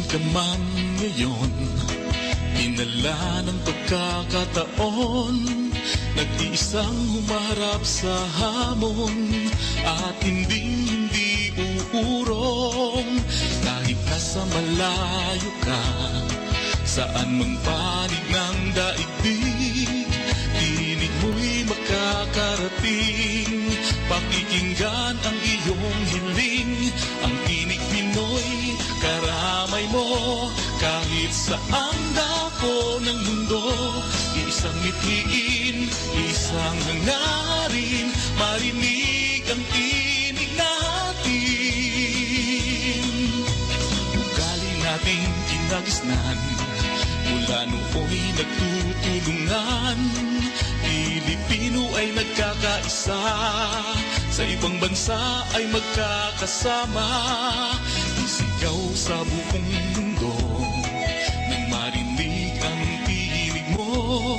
ka man ngayon, dinala ng pagkakataon, nag-iisang humarap sa hamon, at hindi uurong. Kahit nasa malayo ka, saan mang panig ng daigdig, tinig mo'y makakarating. Pakikinggan ang iyong hiling, ang Tinig Pinoy, karamay mo. Kahit saang dako ng mundo, isang mithiin, isang hangarin, marinig ang tinig natin. Ugali nating kinagisnan, mula nooy nagtutulungan. Pilipino ay nagkakaisa, sa ibang bansa ay magkakasama. Isigaw sa buong mundo, nang marinig ang tinig mo.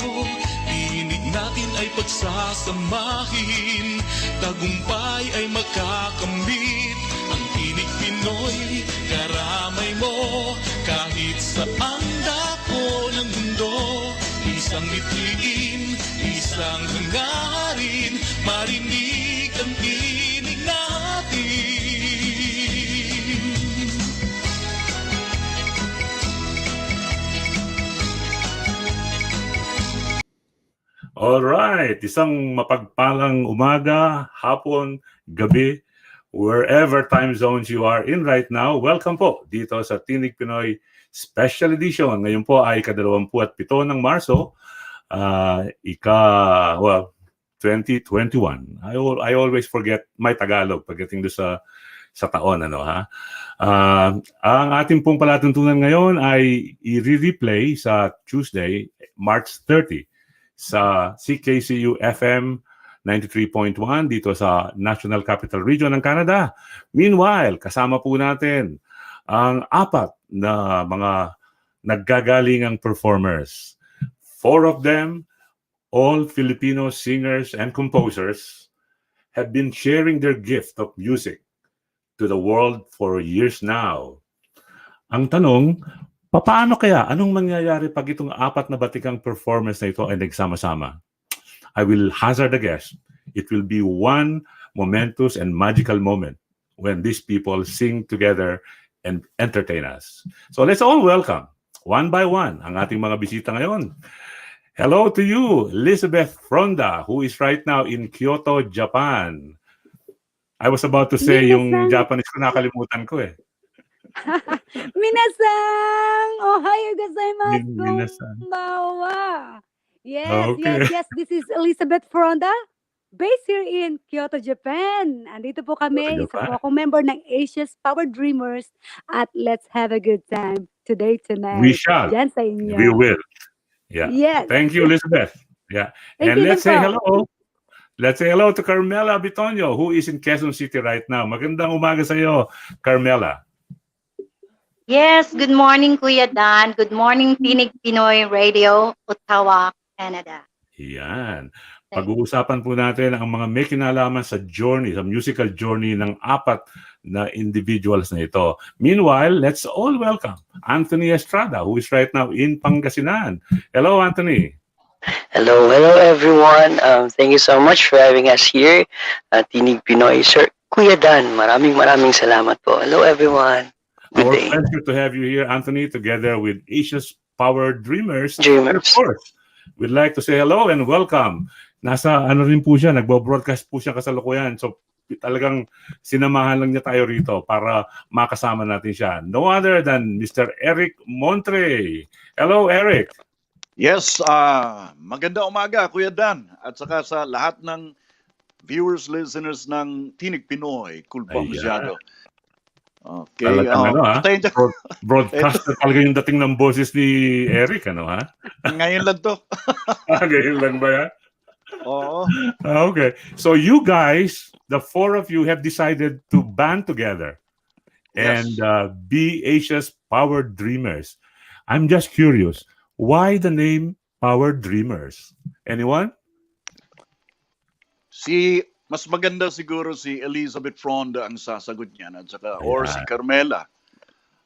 Tinig natin ay pagsasamahin, tagumpay ay magkakamit. Ang Tinig Pinoy, karamay mo. Kahit saan dako ng mundo, isang mithiin, isang hangarin, marinig ang tinig natin. Alright, isang mapagpalang umaga, hapon, gabi, wherever time zones you are in right now. Welcome po dito sa Tinig Pinoy Special Edition. Ngayon po ay ika-27 ng Marso, 2021. I always forget my Tagalog pagdating doon sa taon, ano ha. Ang ating pong palatuntunan ngayon ay i-replay sa Tuesday, March 30 sa CKCU FM 93.1 dito sa National Capital Region ng Canada. Meanwhile, kasama po natin ang 4 na mga naggagalingang performers. 4 of them, all Filipino singers and composers, have been sharing their gift of music to the world for years now. Ang tanong, paano kaya? Anong mangyayari pag itong 4 na batikang performers na ito ay nagsama-sama? I will hazard a guess. It will be one momentous and magical moment when these people sing together and entertain us. So let's all welcome, one by one, ang ating mga bisita ngayon. Hello to you, Elizabeth Fronda, who is right now in Kyoto, Japan. I was about to say yung Japanese ko, nakalimutan ko eh. Minasang! Ohayo gozaimasu! Minasan. Konbanwa! Yes, Okay. yes, this is Elizabeth Fronda, based here in Kyoto, Japan. Andito po kami, Kyoto, isa po Japan. akong member ng Asia's Power Dreamers at let's have a good time today, tonight. We shall. Yan sa inyo. We will. Yeah. Yes. Thank you, Elizabeth. Yeah. Thank And you let's din say po. hello. Let's say hello to Carmela Bitonio, who is in Quezon City right now. Magandang umaga sa iyo, Carmela. Yes, good morning, Kuya Dan. Good morning, Tinig Pinoy Radio, Ottawa, Canada. Yan. Pag-uusapan po natin ang mga may kinalaman sa journey, sa musical journey ng 4 na individuals na ito. Meanwhile, let's all welcome Anthony Estrada, who is right now in Pangasinan. Hello, Anthony. Hello everyone. Thank you so much for having us here at Tinig Pinoy. Sir Kuya Dan, maraming salamat po. Hello everyone. Good Our day. pleasure to have you here, Anthony, together with Asia's Power Dreamers. And of Dreamers. course, we'd like to say hello and welcome. Nasa ano rin po siya, nagbo-broadcast po siya kasalukuyan. So talagang sinamahan lang niya tayo rito para makasama natin siya. No other than Mr. Eric Montre. Hello, Eric. Yes, maganda umaga, Kuya Dan. At saka sa lahat ng viewers, listeners ng Tinig Pinoy, kulpa masyado. Okay. Talagang ano ha? Tayo dyan. Broadcaster talaga yung dating ng boses ni Eric, ano ha? Ngayon lang to. Ganyan lang ba yan? Oo. Okay. So you guys, the 4 of you have decided to band together and be Asia's Power Dreamers. I'm just curious, why the name Power Dreamers? Anyone? Mas maganda siguro si Elizabeth Fronda ang sasagot niyan at saka or si Carmela.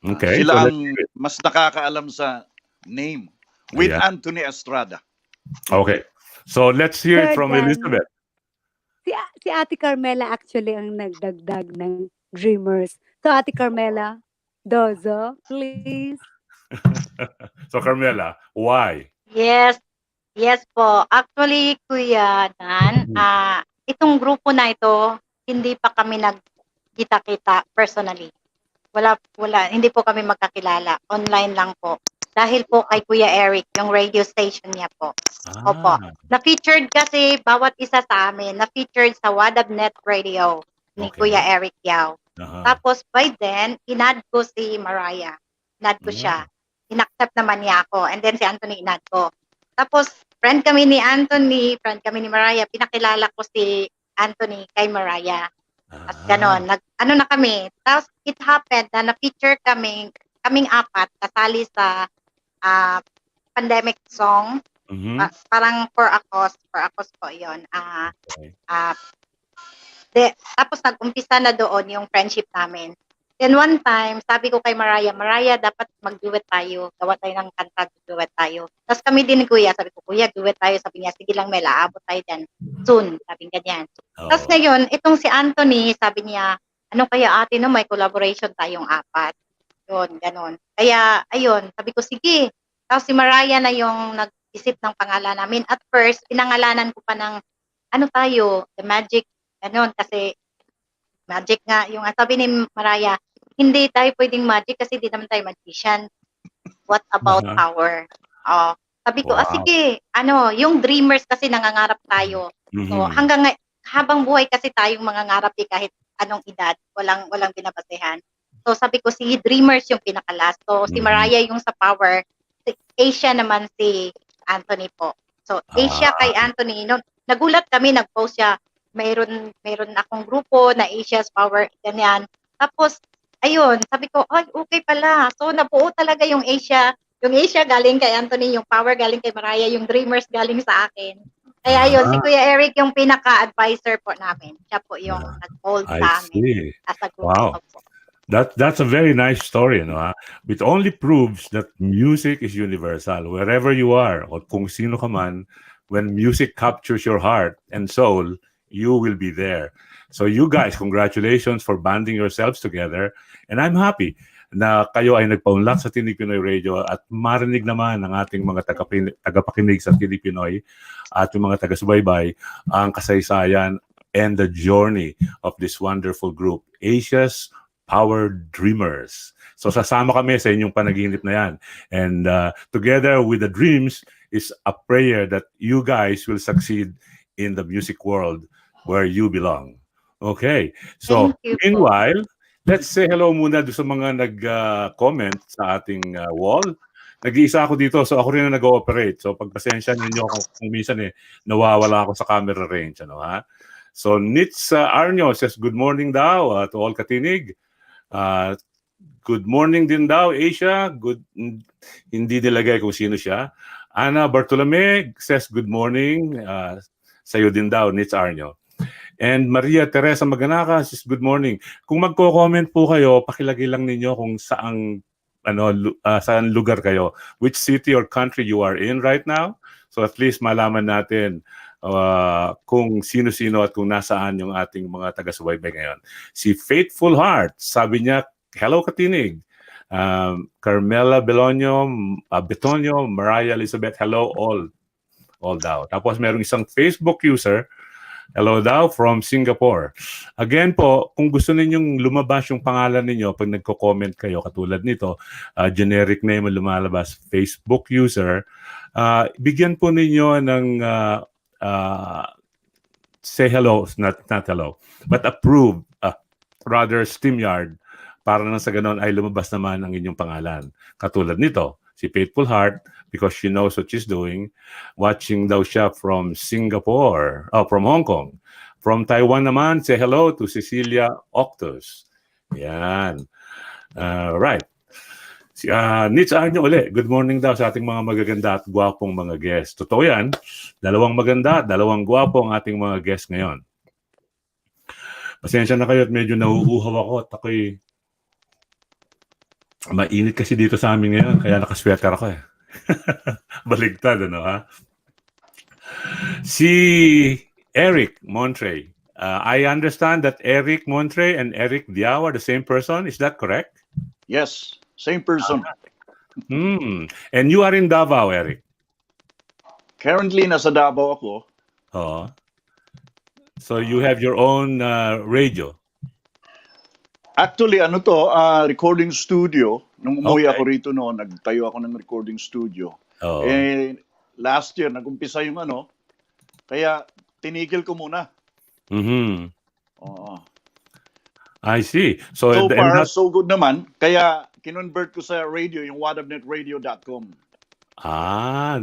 Okay, so Sila let's ang hear it. mas nakakaalam sa name with Ayan. Anthony Estrada. Okay. So let's hear it Sir from Dan, Elizabeth. si Ate Carmela actually ang nagdagdag ng Dreamers. So Ate Carmela, dozo, please. So Carmela, why? Yes, yes po. Actually, Kuya Dan, itong grupo na ito, hindi pa kami nagkita-kita personally. Wala, hindi po kami magkakilala. Online lang po. Dahil po kay Kuya Eric, yung radio station niya po. Opo. Na-featured kasi bawat isa sa amin, na-featured sa Wadabnet Radio ni Okay. Kuya Eric Yao. Aha. Tapos by then, inad ko si Mariah. Inad ko siya. Inaccept naman niya ako. And then si Anthony inad ko. Tapos, friend kami ni Anthony, friend kami ni Mariah. Pinakilala ko si Anthony kay Mariah. At ganon. Ano na kami. Tapos, it happened na na-feature kaming apat kasali sa pandemic song. Mhm. Parang for a cause po yun. Okay. Tapos nag-umpisa na doon yung friendship namin. Then one time, sabi ko kay Mariah, dapat mag-duet tayo. Gawa tayo ng kanta, duet tayo. Tapos kami din ni Kuya, sabi ko, Kuya, duet tayo. Sabi niya, sige lang Mel, aabot tayo dyan. Soon, sabi ganyan. Tapos ngayon, itong si Anthony, sabi niya, ano kaya ate no, may collaboration tayong apat. Yun, ganon. Kaya, ayun, sabi ko, sige. Tapos si Mariah na yung nag-isip ng pangalan namin. At first, pinangalanan ko pa ng, ano tayo, The Magic, ganon, kasi magic nga. Yung sabi ni Mariah, hindi tayo pwedeng magic kasi di naman tayo magician. What about power? Sabi ko, Wow. sige, yung dreamers kasi nangangarap tayo. So, habang buhay kasi tayong mangangarap kahit anong edad, walang binabasehan. So, sabi ko, si dreamers yung pinakalas. So, si Mariah yung sa power. Si Asia naman si Anthony po. So, Asia kay Anthony, nagulat kami, nag-post siya, mayroon akong grupo na Asia's Power, ganyan. Tapos, ayun, sabi ko, ay, okay pala. So, nabuo talaga yung Asia. Yung Asia galing kay Anthony, yung Power galing kay Mariah, yung Dreamers galing sa akin. Kaya ayun, si Kuya Eric yung pinaka-advisor po namin. Siya po yung nag-hold I sa amin see. as a group. Wow. Po. That's a very nice story, no? It only proves that music is universal. Wherever you are, o kung sino ka man, when music captures your heart and soul, you will be there. So you guys, congratulations for banding yourselves together. And I'm happy na kayo ay nagpaunlak sa Tinig Pinoy Radio at marinig naman ng ating mga tagapakinig sa Tinig Pinoy at yung mga taga-subaybay ang kasaysayan and the journey of this wonderful group, Asia's Power Dreamers. So sasama kami sa inyong panaginip na yan. And together with the dreams is a prayer that you guys will succeed in the music world where you belong. Okay. So, meanwhile, let's say hello muna doon sa mga nag-comment sa ating wall. Nag-iisa ako dito, so ako rin na nag-ooperate. So, pagpasensya ninyo ako kung minsan nawawala ako sa camera range. So, Nitz Arnyo says, good morning daw to all katinig. Good morning din daw, Asia. Hindi nilagay kung sino siya. Ana Bartolome says, good morning. Sa'yo din daw, Nitz Arnyo. And Maria Teresa Maganaka says, good morning. Kung magko-comment po kayo, pakilagay lang ninyo kung saan lugar kayo. Which city or country you are in right now. So at least malaman natin kung sino-sino at kung nasaan yung ating mga taga-subaybay ngayon. Si Faithful Heart, sabi niya, hello katinig. Carmela Betonio, Mariah Elizabeth, hello all daw. Tapos merong isang Facebook user, hello daw from Singapore. Again po, kung gusto ninyong lumabas yung pangalan ninyo pag nagko-comment kayo katulad nito, generic name ang lumalabas, Facebook user, bigyan po ninyo ng say hello, not hello, but approve, rather SteamYard, para na sa ganon ay lumabas naman ang inyong pangalan. Katulad nito, si Faithful Heart, because she knows what she's doing, watching daw siya from Singapore, from Hong Kong. From Taiwan naman, say hello to Cecilia Octos. Yan. Right. Nitz Arnyo uli, good morning daw sa ating mga magaganda at gwapong mga guests. Totoo yan, dalawang maganda at dalawang gwapo ang ating mga guests ngayon. Pasensya na kayo at medyo nauuhaw ako at ako'y Mainit kasi dito sa amin ngayon, kaya nakasweater ako eh. Baligtad, ano ha? Si Eric Montre. I understand that Eric Montre and Eric Diao are the same person. Is that correct? Yes, same person. And you are in Davao, Eric. Currently, nasa Davao ako. Oh. So you have your own radio. Actually, ano to, recording studio. Nung umuwi Okay. ako rito noon, nagtayo ako ng recording studio. Oh. Last year, nag-umpisa yung ano, kaya tinigil ko muna. Oo. I see. So So and far, that- so good naman. Kaya kinonvert ko sa radio, yung wadabnetradio.com.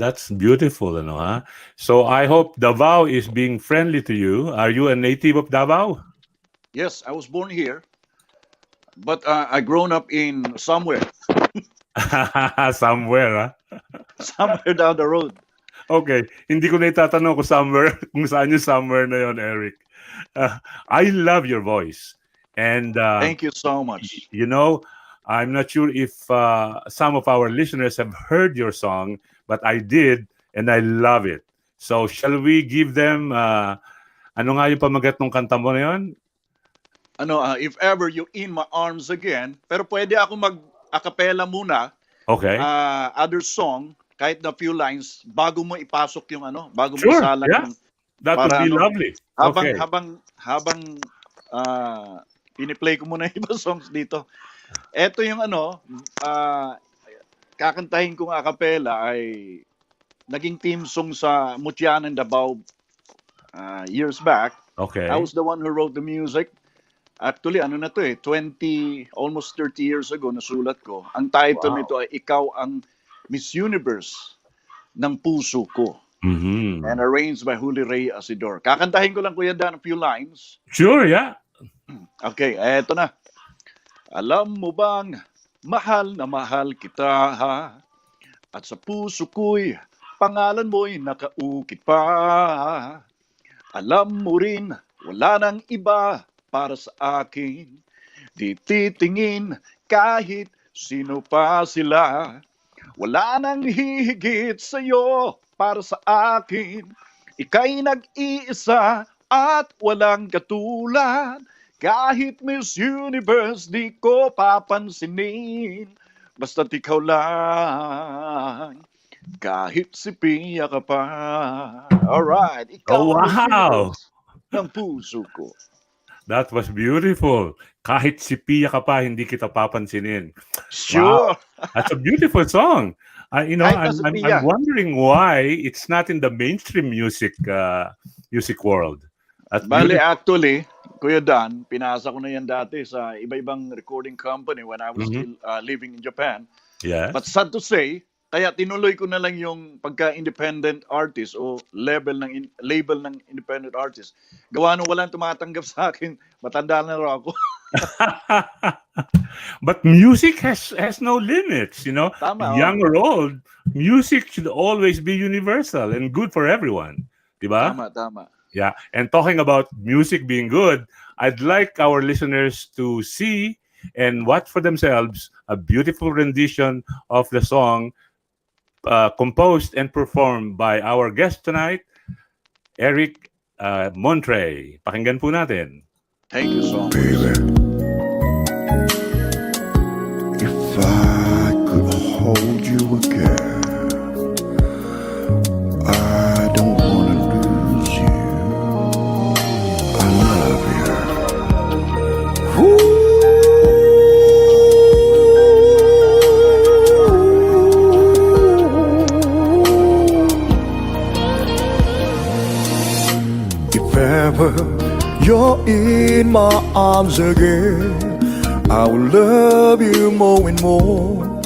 That's beautiful, ano ha? So I hope Davao is being friendly to you. Are you a native of Davao? Yes, I was born here. But I grown up in somewhere Somewhere, ha? somewhere down the road. Okay, hindi ko na itatanong kung somewhere, kung saan yung somewhere na yon, Eric. I love your voice. And Thank you so much. you know, I'm not sure if some of our listeners have heard your song, but I did, and I love it. So shall we give them, ano nga yung pamagat ng kanta mo na yun? Ano, if ever you in my arms again, pero pwede ako mag-acapella muna, Okay. other song, kahit na few lines, bago mo ipasok yung ano, bago mo Sure, isalang yeah. yung That would para be ano, lovely. habang Okay. habang piniplay ko muna yung iba songs dito. Ito yung ano, kakantahin kong acapella ay naging theme song sa Mutyan and Davao years back. Okay. I was the one who wrote the music. Actually, ano na to eh, almost 30 years ago, nasulat ko. Ang title Wow. nito ay Ikaw ang Miss Universe ng Puso Ko. Mhm. And arranged by Huli Ray Asidor. Kakantahin ko lang, Kuya Dan, a few lines. Sure, yeah. Okay, eto na. Alam mo bang, mahal na mahal kita, ha? At sa puso ko'y, pangalan mo'y nakaukit pa. Alam mo rin, wala nang iba para sa akin. Di titingin kahit sino pa sila. Wala nang hihigit sa'yo para sa akin. Ika'y nag-iisa at walang katulad. Kahit Miss Universe, di ko papansinin. Basta't ikaw lang. Kahit si Pia ka pa. Alright. Ikaw Oh, ang Miss wow. Universe ng puso ko. That was beautiful. Kahit si Pia ka pa, hindi kita papansinin. Sure. That's a beautiful song. You know, Kahit nasa Pia. I'm wondering why it's not in the mainstream music world. That's Bale, beautiful. actually, Kuya Dan, pinasa ko na yan dati sa iba-ibang recording company when I was still living in Japan. Yeah. But sad to say, kaya tinuloy ko na lang yung pagka-independent artist o label ng independent artist. Gawa nung walang tumatanggap sa akin, matanda na raw ako. But music has no limits, you know. Tama, Young or old, music should always be universal and good for everyone. Diba? Tama. Yeah. And talking about music being good, I'd like our listeners to see and watch for themselves a beautiful rendition of the song composed and performed by our guest tonight, Eric Montre. Pakinggan po natin. Thank you so much. Baby, if I could hold you again, I don't want to lose you. I love you. If ever you're in my arms again, I will love you more and more,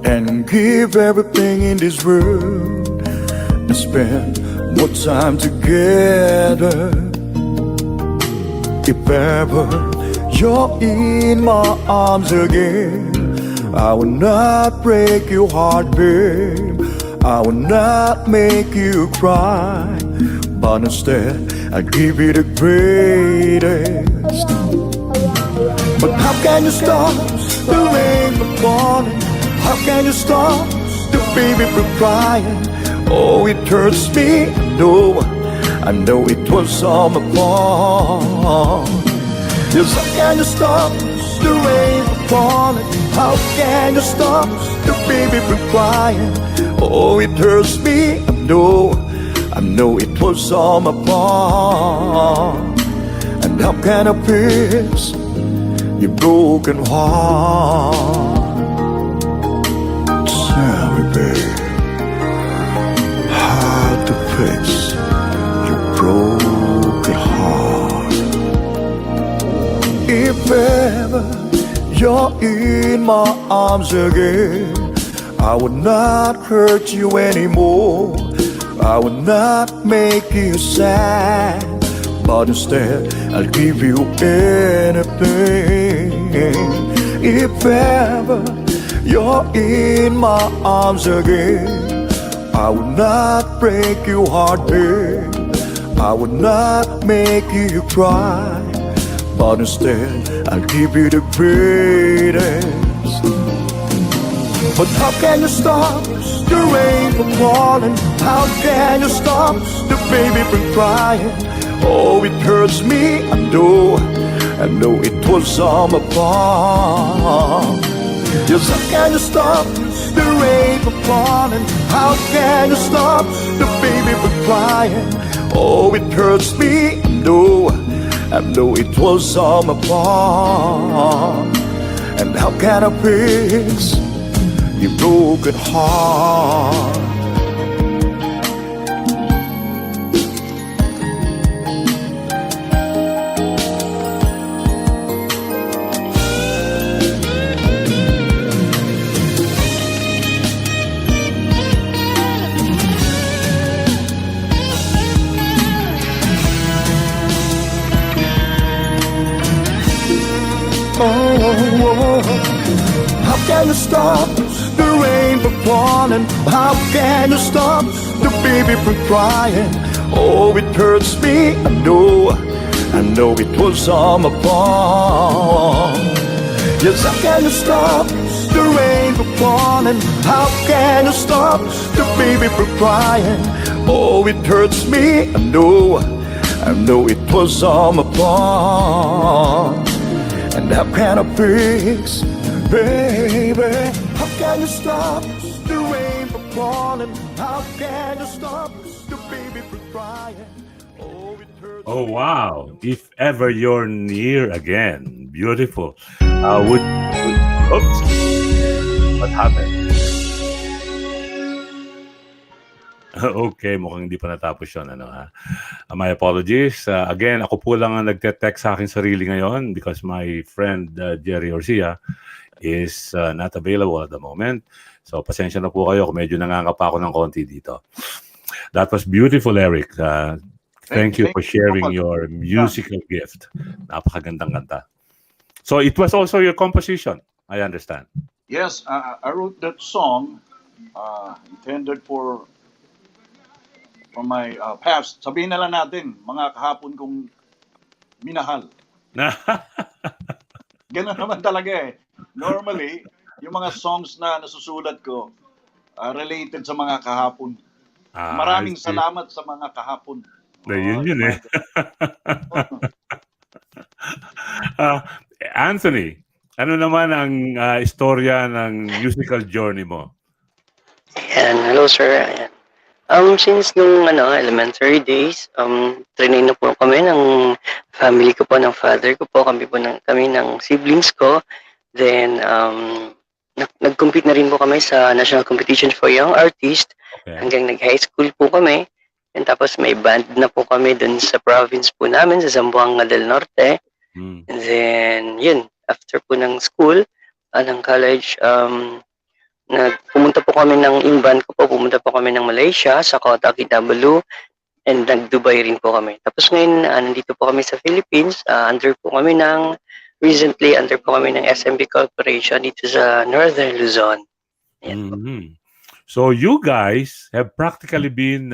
and give everything in this world, and spend more time together. If ever you're in my arms again, I will not break your heart, babe. I will not make you cry, but instead I give you the greatest. But how can you stop the rain from falling? How can you stop the baby from crying? Oh, it hurts me. I know it was all my fault. Yes, how can you stop the rain from falling? How can you stop the baby from crying? Oh, it hurts me. I know it was all my fault. And how can I fix your broken heart? Tell me, babe, how to fix your broken heart. If ever you're in my arms again, I would not hurt you anymore. I would not make you sad, but instead I'll give you anything. If ever you're in my arms again, I would not break your heart, babe. I would not make you cry, but instead I'll give you the greatest. But how can you stop the rain from falling? How can you stop the baby from crying? Oh, it hurts me. I know it was all my fault. Yes, how can you stop the rain from falling? How can you stop the baby from crying? Oh, it hurts me. I know it was all my fault. And how can I fix your broken heart? How can you stop the rain from falling? How can you stop the baby from crying? Oh, it hurts me. I know it was all my fault. Yes, how can you stop the rain from falling? How can you stop the baby from crying? Oh, it hurts me. I know it was all my fault. And how can I fix, baby? How can you stop the rain from falling? How can you stop the baby from crying? Oh, it hurts. Oh, wow. If ever you're near again. Beautiful. Oops. What happened? Okay, mukhang hindi pa natapos yun. My apologies. Again, ako po lang ang nagte-text sa akin sarili ngayon because my friend Jerry Orsia is not available at the moment. So, pasensya na po kayo kung medyo nangangapa ako ng konti dito. That was beautiful, Eric. Thank you for sharing your musical gift. Napakagandang kanta. So, it was also your composition, I understand. Yes, I wrote that song intended for my past. Sabihin na lang natin, mga kahapon kong minahal. Ganun naman talaga eh. Normally, yung mga songs na nasusulat ko related sa mga kahapon. Maraming salamat sa mga kahapon. Yun eh. Anthony, ano naman ang istorya ng musical journey mo? Hello sir. Ayan. Since nung elementary days, trainee na po kami ng family ko po, ng father ko po, kami ng siblings ko. Then nag-compete na rin po kami sa national competition for young artists. Okay. Hanggang nag-high school po kami. And tapos may band na po kami dun sa province po namin, sa Zamboanga del Norte. And then yun, after po ng school, ng college, pumunta po kami yung band ko po, pumunta po kami ng Malaysia, sa Kota Kinabalu, and nag-Dubai rin po kami. Tapos ngayon, nandito po kami sa Philippines, recently under po kami ng SMB Corporation dito sa Northern Luzon. Ayan po. So you guys have practically been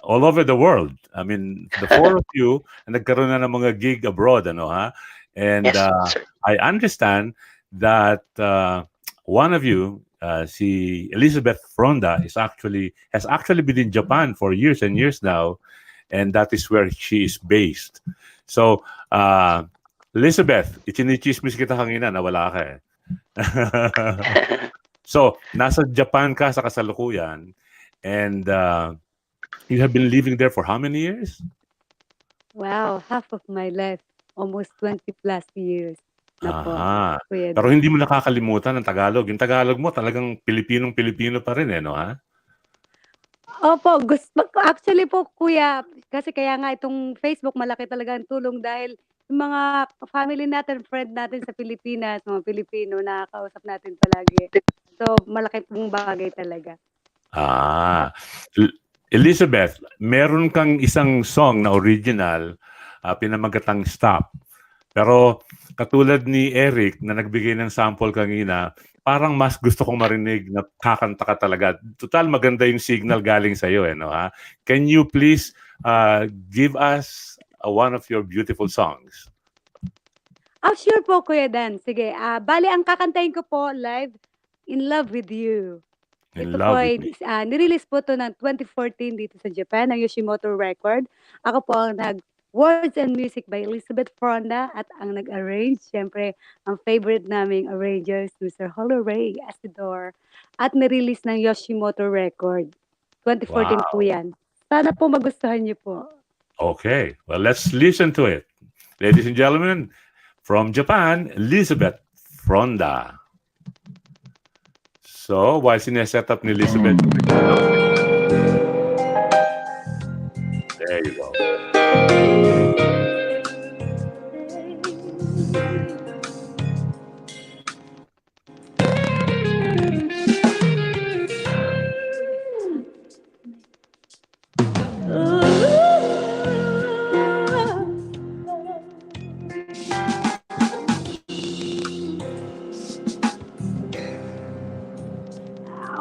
all over the world. I mean, the four of you, nagkaroon na ng mga gig abroad, ano ha? And Yes, sir. I understand that one of you, si Elizabeth Fronda, has actually been in Japan for years and years now, and that is where she is based. So, Elizabeth, ichinichismis kita kanina, nawala ka eh. So, nasa Japan ka sa kasalukuyan, and you have been living there for how many years? Wow, half of my life. Almost 20 plus years na po. Aha. Kuya Pero Dan. hindi mo nakakalimutan ang Tagalog. Yung Tagalog mo talagang Pilipinong-Pilipino pa rin eh, no ha? Opo, actually po kuya, kasi kaya nga itong Facebook malaki talaga ang tulong dahil yung mga family natin, friend natin sa Pilipinas, mga Pilipino, nakakausap natin palagi. So, malaki pong bagay talaga. Elizabeth, meron kang isang song na original, pinamagatang Stop. Pero katulad ni Eric na nagbigay ng sample kanina, parang mas gusto kong marinig na kakanta ka talaga. Total, maganda yung signal galing sa'yo eh, no ha? Can you please give us one of your beautiful songs? Oh, sure po Kuya Dan. Sige, bali ang kakantahin ko po live, In Love With You. In Ito po love ay with me. nirelease po ito ng 2014 dito sa Japan, ng Yoshimoto Record. Ako po ang words and music by Elizabeth Fronda at ang nag-arrange, syempre, ang favorite naming arranger, Mr. Ray Asidor. At nirelease ng Yoshimoto Record. 2014 po yan. Sana po magustuhan niyo po. Okay, well, let's listen to it. Ladies and gentlemen, from Japan, Elizabeth Fronda. So, while sineset up ni Elizabeth, there you go.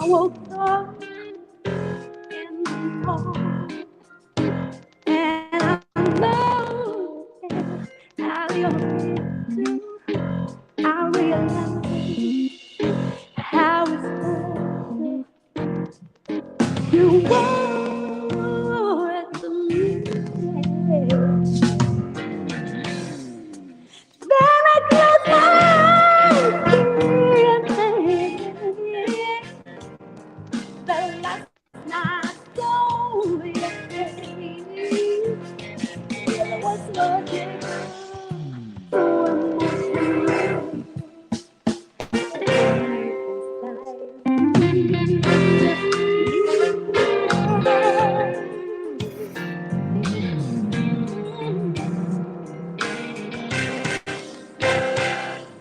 I woke up in the morning and I know how you're feeling. I realize how it's hard. You were at the meeting. Then I close my eyes and the last night stole your face. There was nothing so emotional.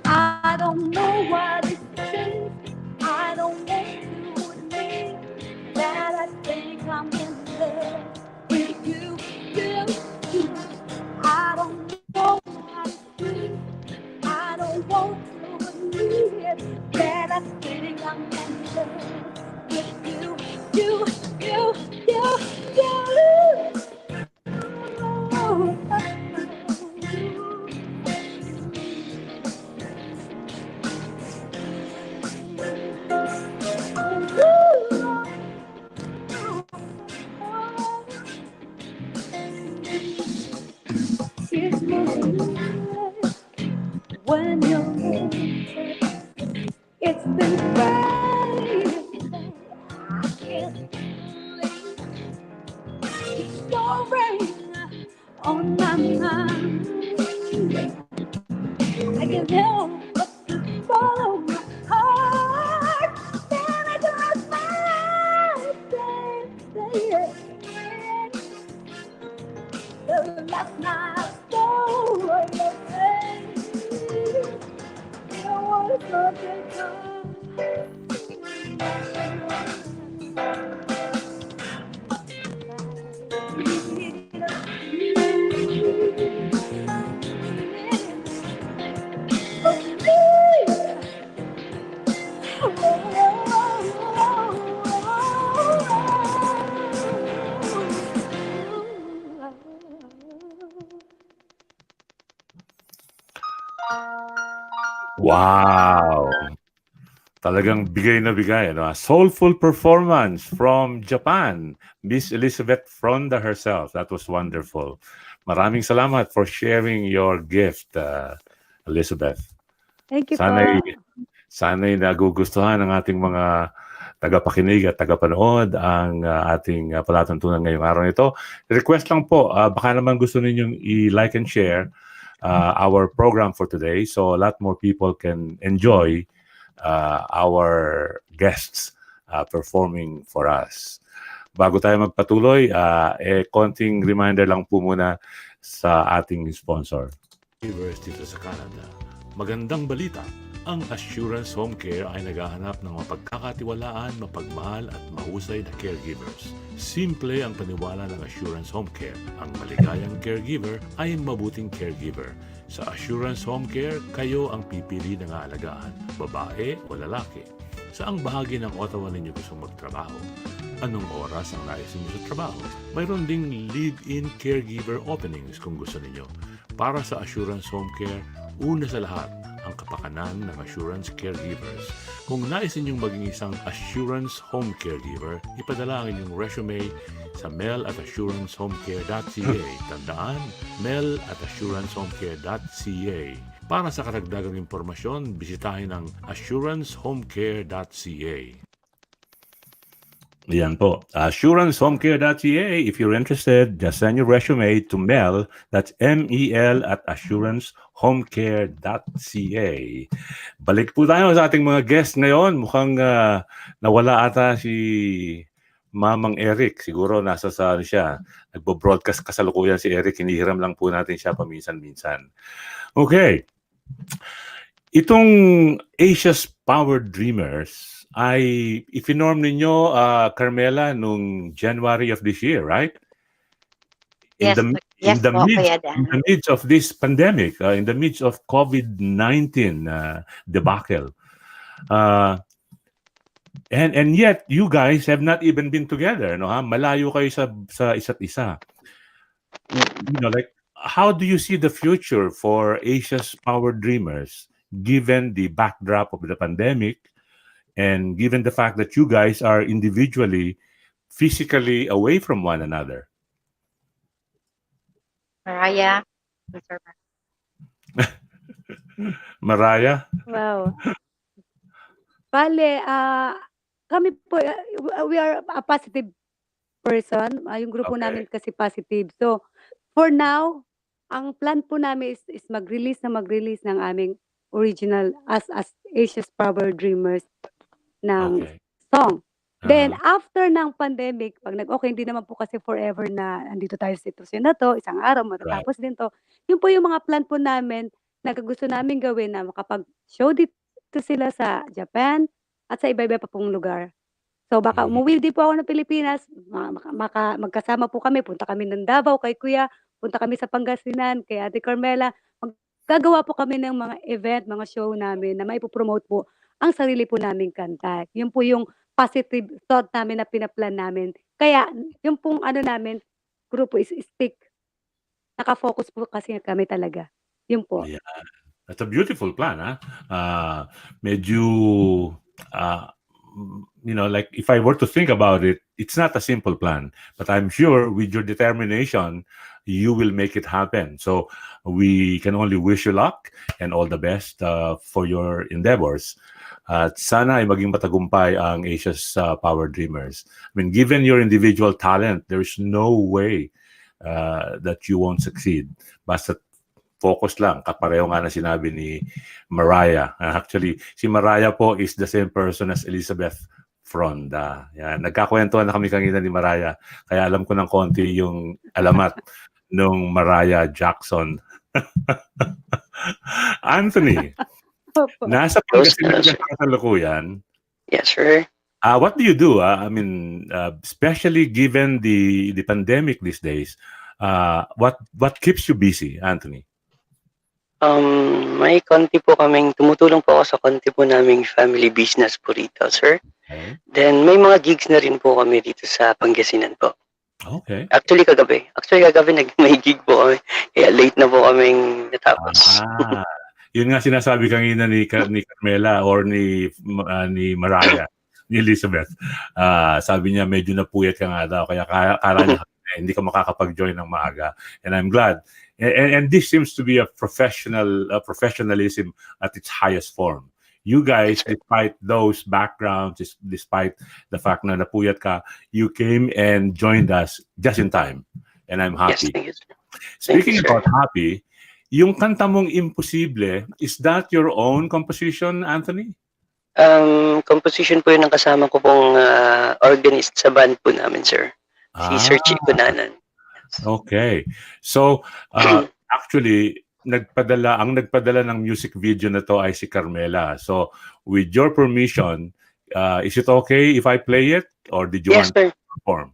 I don't know what it is. I don't want to admit that I think I'm in love with you. I don't know what it is. I don't want to admit that I think I'm in love with you. It's when you're it's been crazy. I can't believe the story on my mind. I can't help but to follow my heart. Then I close my eyes, the last night stole your face. There was nothing Wow! Talagang bigay na bigay. Ano? A soulful performance from Japan. Miss Elizabeth Fronda herself. That was wonderful. Maraming salamat for sharing your gift, Elizabeth. Thank you po. Sana'y nagugustuhan ng ating mga tagapakinig at tagapanood ang ating palatuntunan ngayong araw nito. Request lang po, baka naman gusto ninyong i-like and share our program for today so a lot more people can enjoy our guests performing for us. Bago tayo magpatuloy, konting reminder lang po muna sa ating sponsor. University sa Canada. Magandang balita. Ang Assurance Home Care ay naghahanap ng mapagkakatiwalaan, mapagmahal at mahusay na caregivers. Simple ang paniwala ng Assurance Home Care. Ang maligayang caregiver ay mabuting caregiver. Sa Assurance Home Care, kayo ang pipili ng aalagaan, babae o lalaki. Saang bahagi ng Ottawa ninyo gustong magtrabaho? Anong oras ang nais ninyo sa trabaho? Mayroon ding live-in caregiver openings kung gusto ninyo. Para sa Assurance Home Care, una sa lahat, ang kapakanan ng Assurance Caregivers. Kung nais ninyong maging isang Assurance Home Caregiver, ipadala ang inyong resume sa mail@assurancehomecare.ca. Tandaan, mail@assurancehomecare.ca. Para sa karagdagang impormasyon, bisitahin ang assurancehomecare.ca. Yan po. AssuranceHomeCare.ca. If you're interested, just send your resume to Mel. That's MEL at AssuranceHomeCare.ca. Balik po tayo sa ating mga guests ngayon. Mukhang nawala ata si Mamang Eric. Siguro nasa sa siya. Nagbo-broadcast kasalukuyan si Eric. Hinihiram lang po natin siya paminsan-minsan. Okay. Itong Asia's Power Dreamers ay ifinorm ninyo, Carmela, nung January of this year, right? In the midst of this pandemic, in the midst of COVID-19 debacle. And yet, you guys have not even been together, no? Ha? Malayo kayo sa isa't isa. You know, like, how do you see the future for Asia's Power Dreamers, given the backdrop of the pandemic, and given the fact that you guys are individually, physically away from one another? Mariah. Mariah? Wow. Bale, kami po, we are a positive person. Yung grupo Okay. namin kasi positive. So, for now, ang plan po namin is mag-release ng aming original as Asia's Power Dreamers ng Okay. song. Then, Uh-huh. after ng pandemic, pag okay, hindi naman po kasi forever na andito tayo sa sitwasyon na to, isang araw matatapos din to. Yun po yung mga plan po namin na gusto namin gawin na makapag-show dito sila sa Japan at sa iba-iba pa pong lugar. So, baka umuwi din po ako ng Pilipinas, magkasama po kami, punta kami ng Davao kay Kuya, punta kami sa Pangasinan kay Ate Carmela. Maggagawa po kami ng mga event, mga show namin na maipopromote po ang sarili po naming kanta. Yun po yung positive thought namin na pinaplan namin. Kaya, yung pong namin, grupo is stick. Naka-focus po kasi kami talaga. Yun po. Yeah. That's a beautiful plan, huh? Medyo, you know, like if I were to think about it, it's not a simple plan, but I'm sure with your determination, you will make it happen. So we can only wish you luck and all the best for your endeavors. At sana ay maging matagumpay ang Asia's Power Dreamers. I mean, given your individual talent, there's no way that you won't succeed. Basta focus lang. Kapareho nga na sinabi ni Mariah. Actually, si Mariah po is the same person as Elizabeth Fronda. Yan. Nagkakwentuhan na kami kanina ni Mariah. Kaya alam ko ng konti yung alamat nung Mariah Jackson. Anthony, nasa Pangasinan ka sa kasalukuyan. Yes, sir. What do you do? I mean, especially given the pandemic these days, what keeps you busy, Anthony? May konti po kaming, tumutulong po ako sa konti po naming family business po rito, sir. Okay. Then, may mga gigs na rin po kami dito sa Pangasinan po. Okay. Actually, kagabi may gig po kami. Kaya late na po kaming natapos. Yun nga sinasabi kanina ni Carmela or ni Mariah, ni Elizabeth. Sabi niya medyo napuyat ka nga daw kaya kala niya hindi ka makakapag-join ng maaga. And I'm glad. And this seems to be a professionalism at its highest form. You guys, despite those backgrounds, despite the fact na napuyat ka, you came and joined us just in time. And I'm happy. Yes, thank you, sir. Speaking Thank you, sir. about happy, yung kanta mong Imposible, is that your own composition, Anthony? Composition po yun ng kasama ko pong organist sa band po namin, sir. Si Sir Chico Nanan. Okay. So, actually, ang nagpadala ng music video na to ay si Carmela. So, with your permission, is it okay if I play it? Or did you Yes, want sir. to perform?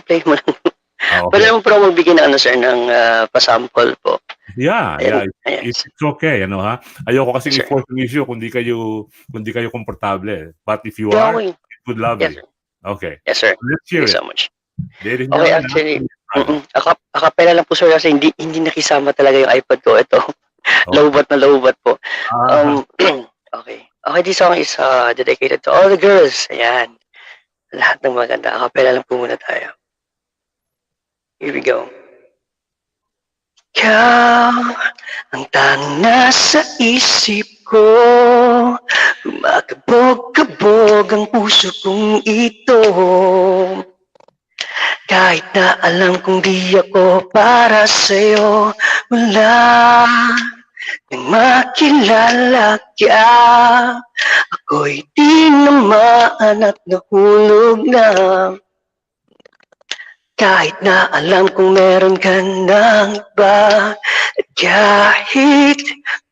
Play mo lang. Okay. Pwede naman po magbigay ng sir, ng pasample po. Yeah. Ayan. It's okay, ha? Ayoko kasi Sure. i-force ang issue kung di kayo komportable. But if you Yeah, are, okay. it would love Yes, you. sir. Okay. Yes, sir. Let's hear Thank you it. so much. Ladies and Okay, gentlemen, actually, Anthony. akapela lang po, sir, kasi hindi nakisama talaga yung iPad ko. Ito, lowbat na lowbat po. Okay. Okay, this song is dedicated to all the girls. Ayan. Lahat ng maganda. Akapela lang po muna tayo. Here we go. Ikaw ang tanging nasa isip ko. Kumakabog-kabog ang puso kong ito. Kahit na alam kong di ako para sa'yo, wala nang makilala ka. Ako'y di naman at nahulog na. Kahit na alam kong meron ka ng iba, at kahit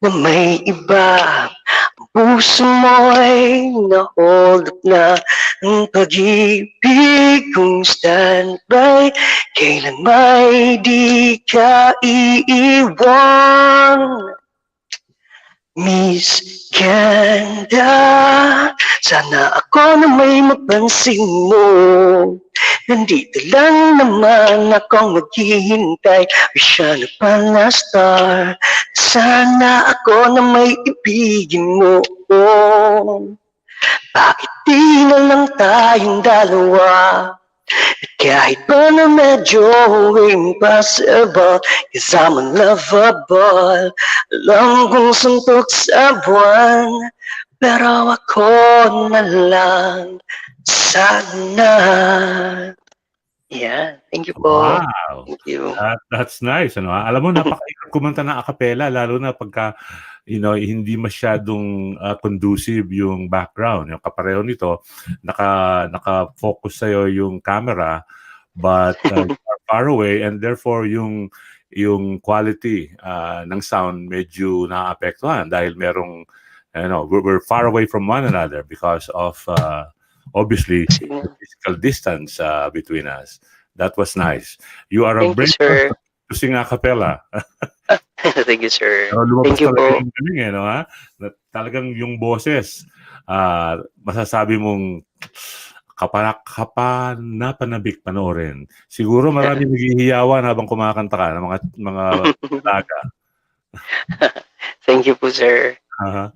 na may iba, ang puso mo'y na-hold up na. Ang pag-ibig kong standby, kailan may di ka iiwan. Miss Ganda, sana ako na may mapansin mo. Nandito lang naman akong maghihintay. Wish na pala star. Sana ako na may ibigin mo. Bakit di na lang tayong dalawa? At kahit pa na medyo impossible, 'cause I'm unlovable. Alam kong suntok sa buwan, pero ako na lang sana. Yeah, thank you po. Wow. Thank you. That's nice. Alam mo, napakahirap kumanta ng acapella, lalo na pagka hindi masyadong conducive yung background. Yung kapareho nito, naka-focus sa'yo yung camera, but you are far away, and therefore yung quality ng sound medyo naapektuhan dahil merong, we're far away from one another because of obviously the physical distance between us. That was nice. You are a Thank you, brave sir. person to sing a cappella. Thank you, sir. Lumabas Thank you talaga po. yung galing, ha? Talagang yung boses, masasabi mong kapanapanabik panoorin. Siguro marami naghihiyawan habang kumakanta ka ng mga talaga. Thank you po, sir.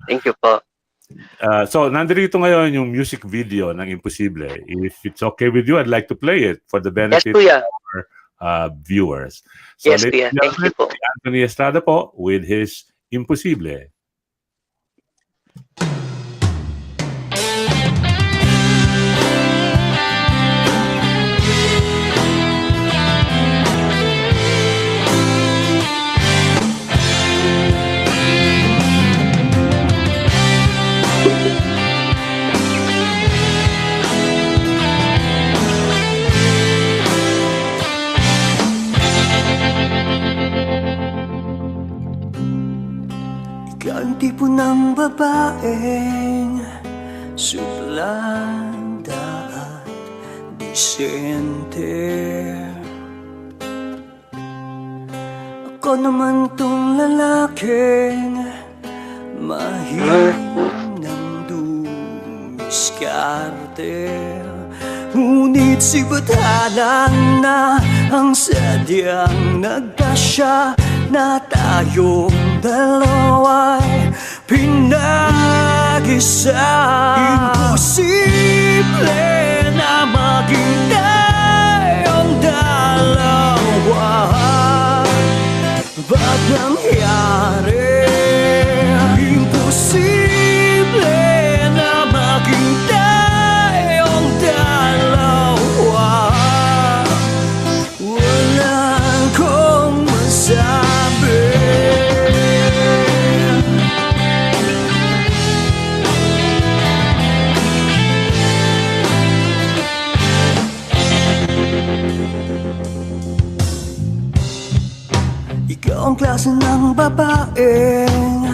Thank you po. So, nandito ngayon yung music video ng Imposible. If it's okay with you, I'd like to play it for the Yes, benefit kuya. of our viewers. So, Yes, ladies kuya. and Thank you gentlemen, po. si Anthony Estrada po with his Imposible. Ikaw ang tipo ng babaeng suplada at disente. Ako naman tong lalaking mahinang dumiskarte. Ngunit si Batalang na ang sadyang nagkasya na tayong dalawa'y pinag-isa. Imposible na maging tayong dalawa. Ba't nangyari? Imposible na maging tayong dalawa. Wala akong masabi. Ikaw ang klase ng babaeng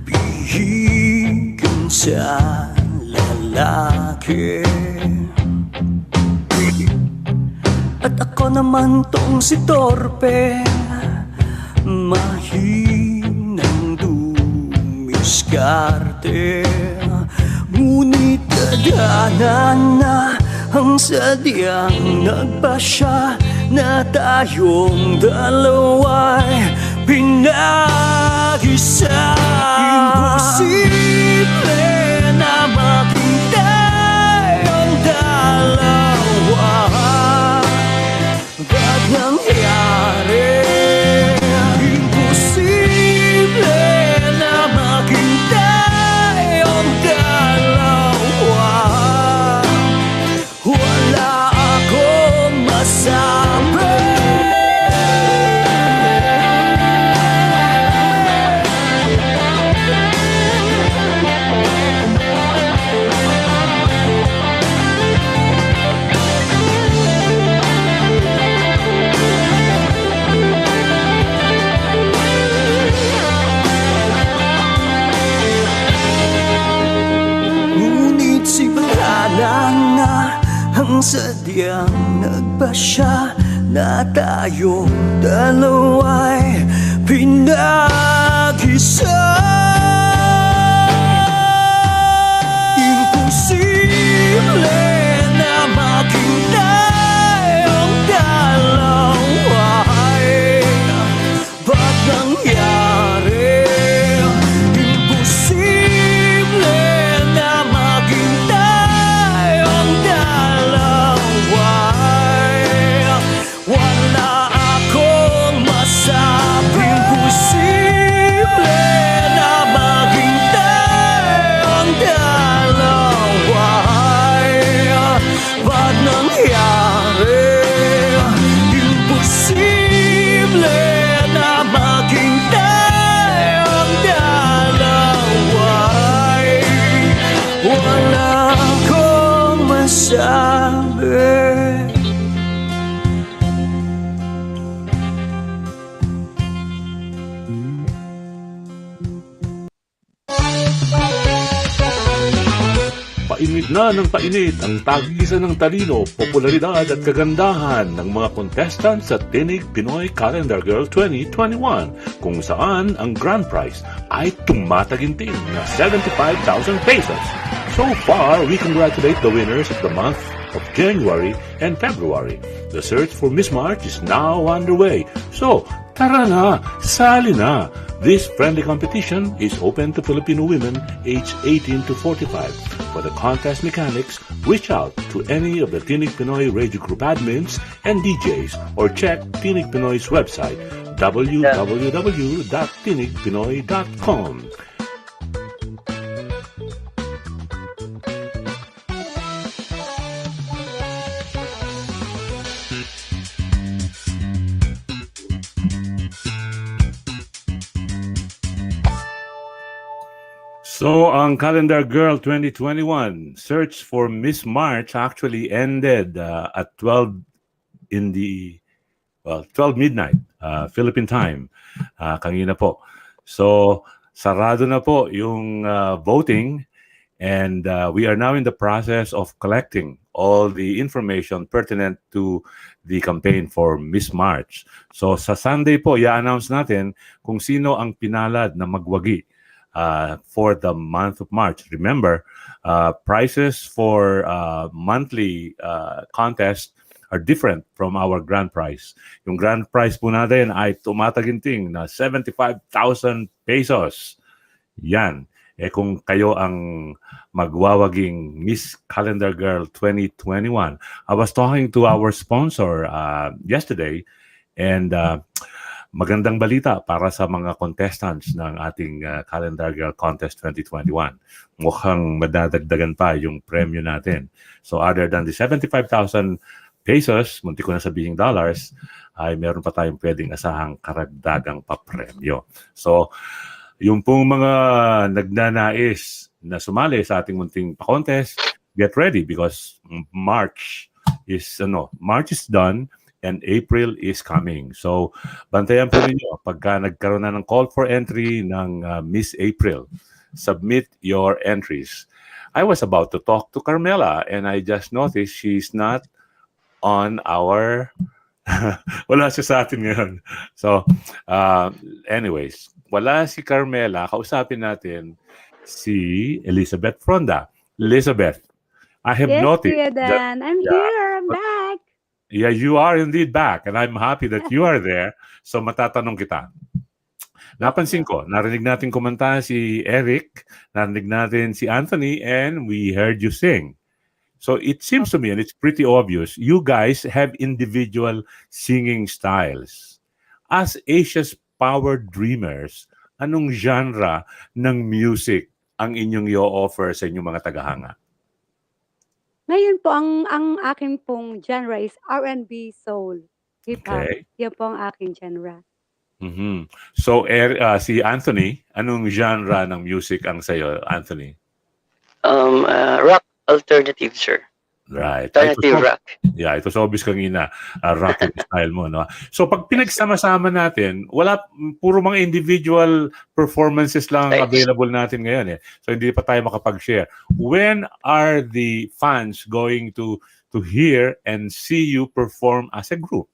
pihigan sa lalaki, at ako naman tong si torpe, mahinang dumiskarte. Ngunit tadhana na ang sadyang nagpasya na tayong dalawa'y pinag-isa. Imposible na maging tayong dalawa. Ba't nangyari? Imposible na maging tayong dalawa. Wala akong masabi. Ngunit sigurala na ang sadyang nagpasya na tayong dalawa'y pinag-isa. Imposible na maging tayong dalawa. Ba't nangyari? Imposible na maging tayong dalawa. Wala akong masabi. Imposible na maging tayong dalawa. Ba't nangyari? Imposible na maging tayong dalawa. Wala akong masabi. Painit na ng painit ang tag-isa ng talino, popularidad at kagandahan ng mga contestants sa Tinig Pinoy Calendar Girl 2021, kung saan ang grand prize ay tumataginting na 75,000 pesos. So far, we congratulate the winners of the month of January and February. The search for Miss March is now underway. So, tara na, sali na! This friendly competition is open to Filipino women aged 18 to 45. For the contest mechanics, reach out to any of the Tinig Pinoy Radio Group admins and DJs or check Tinig Pinoy's website www.tinigpinoy.com. So, ang Calendar Girl 2021 search for Miss March actually ended at 12 midnight Philippine time kanina po. So, sarado na po yung voting, and we are now in the process of collecting all the information pertinent to the campaign for Miss March. So, sa Sunday po, i-announce natin kung sino ang pinalad na magwagi for the month of March. Remember, prices for monthly contest are different from our grand prize. Yung grand prize po natin ay tumataginting na 75,000 pesos. Yan. Kung kayo ang magwawaging Miss Calendar Girl 2021, I was talking to our sponsor yesterday, and magandang balita para sa mga contestants ng ating Calendar Girl Contest 2021. Mukhang madadagdagan pa yung premyo natin. So other than the 75,000 pesos, munti ko na sabihin dollars, ay meron pa tayong pwedeng asahang karagdagang papremyo. So yung pong mga nagnanais na sumali sa ating munting pa-contest, get ready because March is done and April is coming. So bantayan po ninyo pagka nagkaroon na ng call for entry ng Miss April. Submit your entries. I was about to talk to Carmela and I just noticed she's not on our wala siya sa atin ngayon. So, anyways, wala si Carmela. Kausapin natin si Elizabeth Fronda. Elizabeth, I have Yes, noticed Kuya that, Dan. I'm here. I'm back. yeah, you are indeed back and I'm happy that you are there. So, matatanong kita. Napansin ko, narinig natin kumanta si Eric, narinig natin si Anthony, and we heard you sing. So it seems to me, and it's pretty obvious, you guys have individual singing styles. As Asia's power dreamers, anong genre ng music ang inyong i-offer sa inyong mga tagahanga? Ngayon po, ang aking pong genre is R&B, soul, hip-hop. Okay. Yan po ang aking genre. Mhm. So si Anthony, anong genre ng music ang sayo, Anthony? Rock alternative, sir. Right. Alternative rock. Yeah, ito sa obvious kanina, rock and style mo, no? So pag pinagsama-sama natin, puro mga individual performances lang Right. available natin ngayon eh. So hindi pa tayo makapag-share. When are the fans going to hear and see you perform as a group?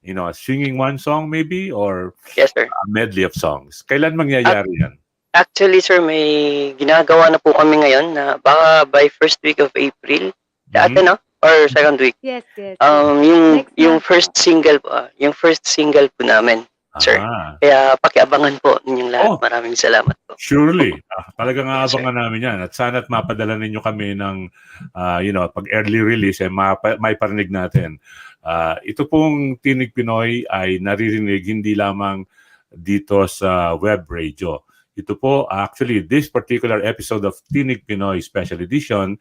You know, singing one song maybe or Yes, sir. a medley of songs. Kailan mangyayari yan? Actually, sir, may ginagawa na po kami ngayon na baka by first week of April. Dati, no? Or second week. Yes, yes. Yung Next first single po namin, sir. Ah. Kaya pakiabangan po ninyong lahat. Oh. Maraming salamat po. Surely. Talagang Yes, sir. aabangan namin yan. At sana't mapadala ninyo kami ng, pag early release, may parinig natin. Ito pong Tinig Pinoy ay naririnig hindi lamang dito sa web radio. Ito po, actually, this particular episode of Tinig Pinoy Special Edition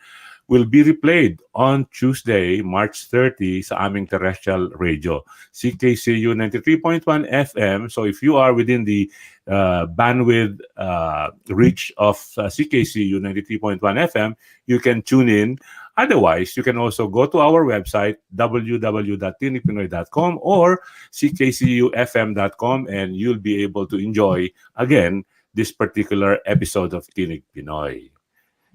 will be replayed on Tuesday, March 30 sa aming terrestrial radio, CKCU 93.1 FM. So if you are within the bandwidth reach of CKCU 93.1 FM, you can tune in. Otherwise, you can also go to our website, www.tinigpinoy.com or ckcufm.com, and you'll be able to enjoy, again, this particular episode of Tinig Pinoy.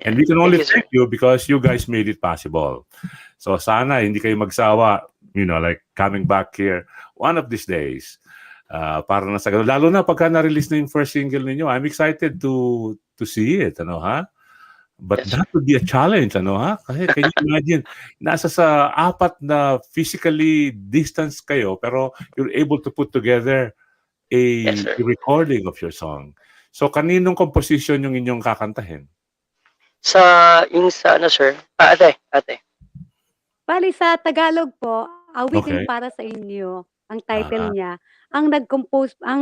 And we can only thank you because you guys made it possible. So sana hindi kayo magsawa, like coming back here one of these days. Para na sa ganun. Lalo na pagka na-release na yung first single ninyo, I'm excited to see it, But Yes, that would be a challenge, Kasi can you imagine, nasa sa apat na physically distance kayo, pero you're able to put together a Yes, sir. recording of your song. So kaninong composition yung inyong kakantahin? Sir? Ate. Bali sa Tagalog po, Okay. Awitin Para sa Inyo, ang title Ah. niya. Ang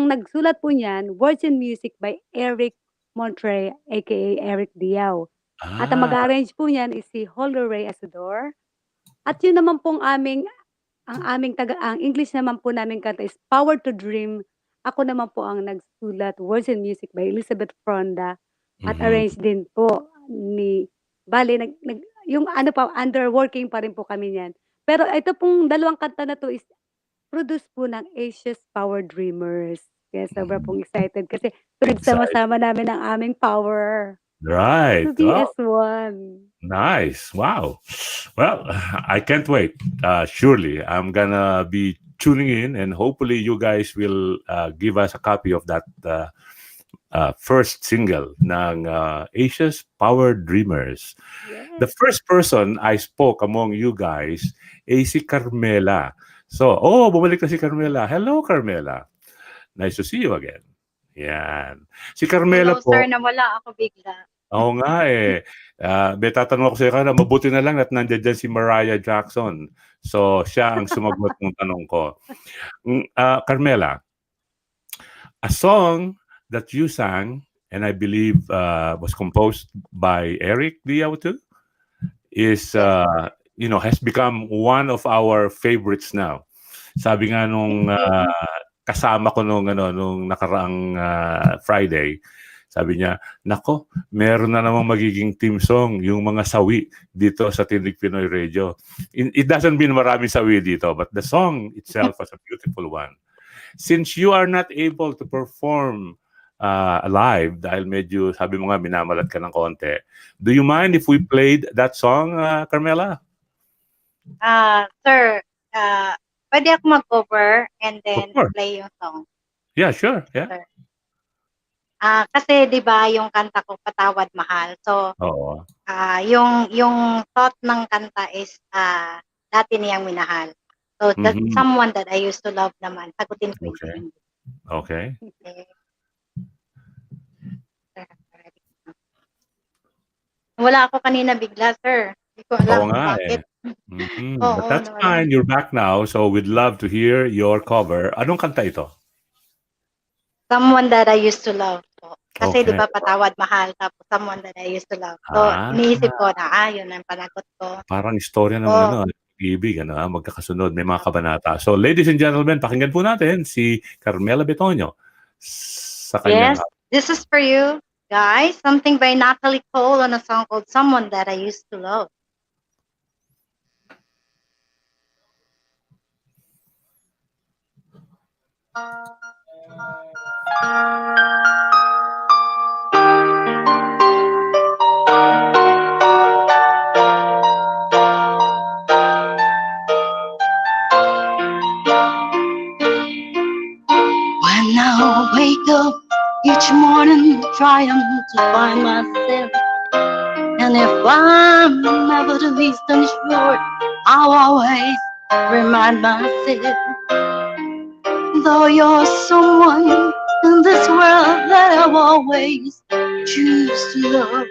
nagsulat po niyan, words and music by Eric Montre, aka Eric Diao. At ang mag-arrange po niyan is si Holy Ray Asador. At yun naman pong ang English naman po namin kanta is Power to Dream. Ako naman po ang nagsulat, words and music by Elizabeth Fronda. At Mhm. arrange din po yung underworking pa rin po kami niyan. Pero ito pong dalawang kanta na to is produced po ng Asia's Power Dreamers. Kaya sobra pong excited kasi pinagsama-sama namin ang aming power Right. to be Oh, as one. nice. Wow. Well, I can't wait. Surely, I'm gonna be tuning in, and hopefully, you guys will give us a copy of that first single ng Asia's Power Dreamers. Yes. The first person I spoke among you guys ay si Carmela. So, bumalik na si Carmela. Hello, Carmela. Nice to see you again. Yan. Si Carmela Hello, po, sir, nawala ako bigla. oo nga eh. May tatanong ako sa iyo, mabuti na lang at nandiyan dyan si Mariah Jackson. So, siya ang sumagot ng tanong ko. Carmela, a song that you sang, and I believe was composed by Eric Diautu, is, has become one of our favorites now. Sabi nga nung kasama ko nung nakaraang Friday, sabi niya, nako, meron na namang magiging team song yung mga sawi dito sa Tinig Pinoy Radio. It doesn't mean maraming sawi dito, but the song itself was a beautiful one. Since you are not able to perform live dahil medyo, sabi mo nga, minamalat ka ng konti, do you mind if we played that song, Carmela? Sir, pwede ako mag-cover and then Of course. play yung song. Yeah, sure. Yeah. Sir. Kasi 'di ba yung kanta ko Patawad Mahal. So, Oo. yung thought ng kanta is dati niyang minahal. So, that's someone that I used to love naman. Sagutin ko Okay. yun. Okay. Okay. Wala ako kanina bigla, sir. Hindi ko alam Oo kung nga bakit. Oo, But that's nawala. fine. You're back now, so we'd love to hear your cover. Anong kanta ito? Someone that I used to love po. Kasi Okay. di ba Patawad Mahal, tapos someone that I used to love. So, iniisip ko na, yun ang panagot ko. Parang istorya ng ibig, magkakasunod, may mga kabanata. So, ladies and gentlemen, pakinggan po natin si Carmela Betoño sa kanyang... Yes, this is for you, guys. Something by Natalie Cole on a song called Someone That I Used to Love. When I wake up each morning trying to find myself, and if I'm never the least unsure, I'll always remind myself, though you're someone in this world that I've always choose to love,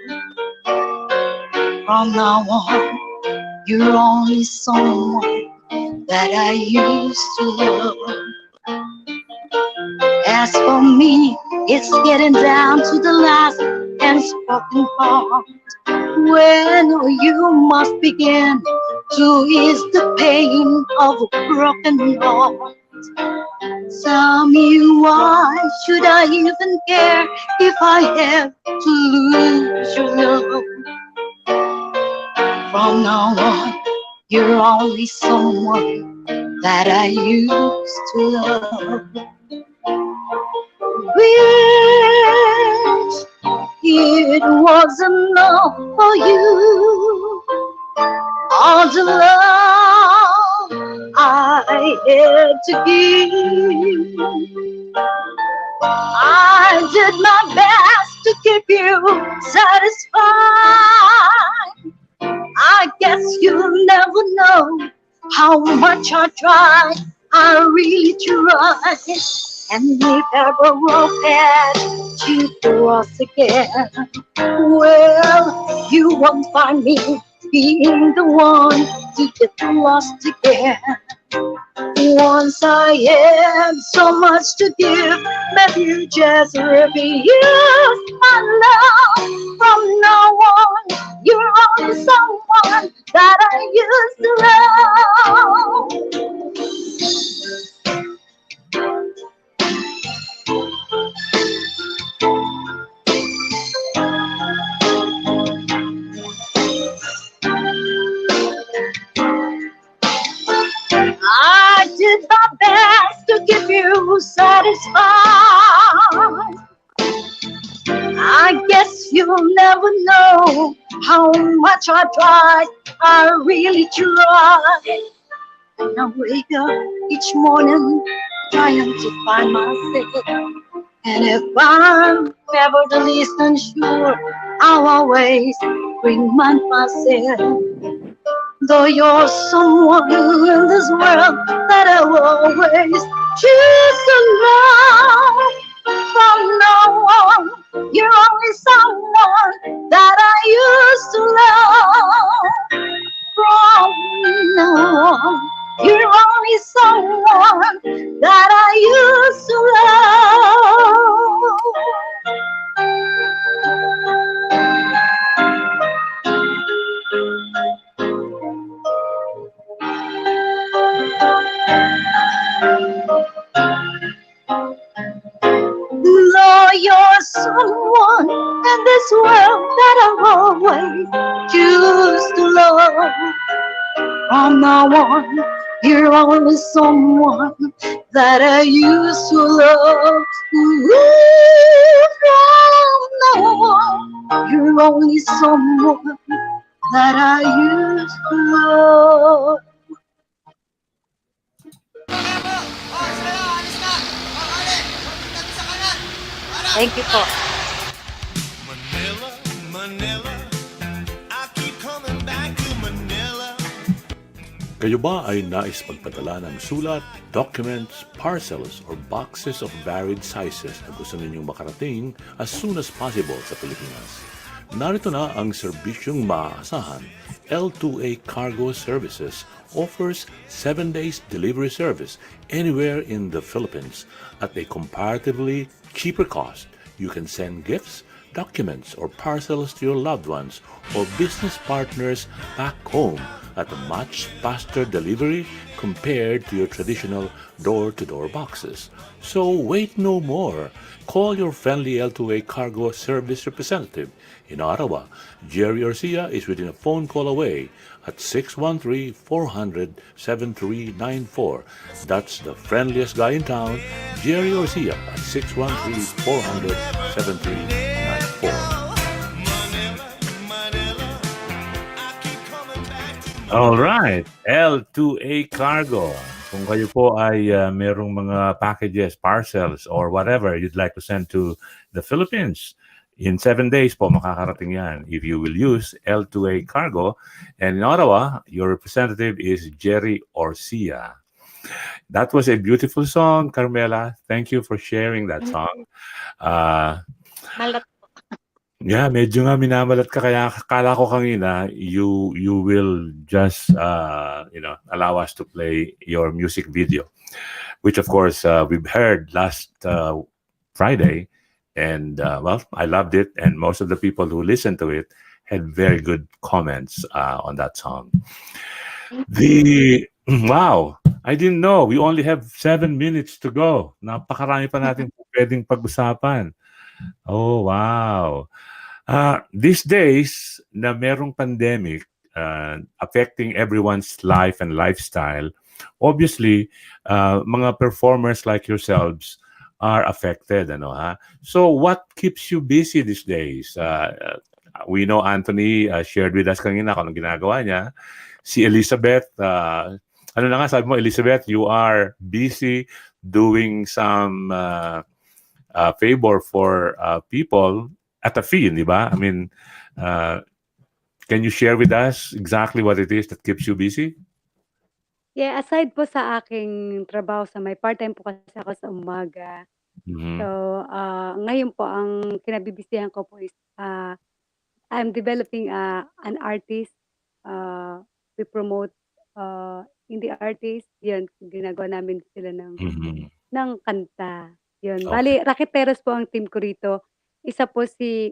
from now on, you're only someone that I used to love. As for me, it's getting down to the last and spoken part, when you must begin to ease the pain of a broken heart. Tell me, why should I even care if I have to lose your love? From now on, you're only someone that I used to love. Wish it was enough for you, all the love I had to give. I did my best to keep you satisfied. I guess you'll never know how much I tried. I really tried. And if ever we'll pass you cross again, well, you won't find me being the one to get lost again. Once I had so much to give, maybe you just refuse my love. From now on, you're only someone that I used to love. I did my best to keep you satisfied. I guess you'll never know how much I tried. I really tried. And I wake up each morning trying to find myself. And if I'm ever the least unsure, I'll always remind myself, though you're someone in this world that I will always choose to love. From now on, you're only someone that I used to love. From now on, you're only someone that I used to love. Though you're someone in this world that I've always choose to love. From now on, you're always someone that I used to love. Ooh, from now on, you're only someone that I used to love. Thank you po. Manila, Manila, I keep coming back to Manila. Kayo ba ay nais magpadala ng sulat, documents, parcels, or boxes of varied sizes na gusto ninyong makarating as soon as possible sa Pilipinas? Narito na ang serbisyong maaasahan. L2A Cargo Services offers 7 days delivery service anywhere in the Philippines at a comparatively cheaper cost. You can send gifts, documents, or parcels to your loved ones or business partners back home at a much faster delivery compared to your traditional door-to-door boxes. So wait no more. Call your friendly L2A Cargo Service representative in Ottawa. Jerry Orcia is within a phone call away at 613-400-7394. That's the friendliest guy in town, Jerry Orcia at 613-400-7394. All right, L2A Cargo. Kung kayo po ay merong mga packages, parcels, or whatever you'd like to send to the Philippines, in 7 days po makakarating yan if you will use L2A Cargo. And in Ottawa, your representative is Jerry Orcia. That was a beautiful song, Carmela. Thank you for sharing that song. Malat. Yeah, medyo nga minamalat ka kaya akala ko kanina you will just allow us to play your music video, which of course we've heard last Friday, and well, I loved it, and most of the people who listened to it had very good comments on that song. Wow, I didn't know we only have 7 minutes to go. Napakarami pa natin pwedeng pag-usapan. Oh, wow. These days, na merong pandemic affecting everyone's life and lifestyle, obviously, mga performers like yourselves are affected. So what keeps you busy these days? We know Anthony shared with us kanina kung anong ginagawa niya. Si Elizabeth, ano na nga sabi mo, Elizabeth, you are busy doing some favor for people at a fee, di ba? I mean, can you share with us exactly what it is that keeps you busy? Yeah, aside po sa aking trabaho sa may part-time po kasi ako sa umaga. Mhm. So, ngayon po ang kinabibisihan ko po is I'm developing an artist. We promote indie artist. Yun, ginagawa namin sila Mhm. ng kanta. Yun. Okay. Bali, Raketeros po ang team ko rito. Isa po si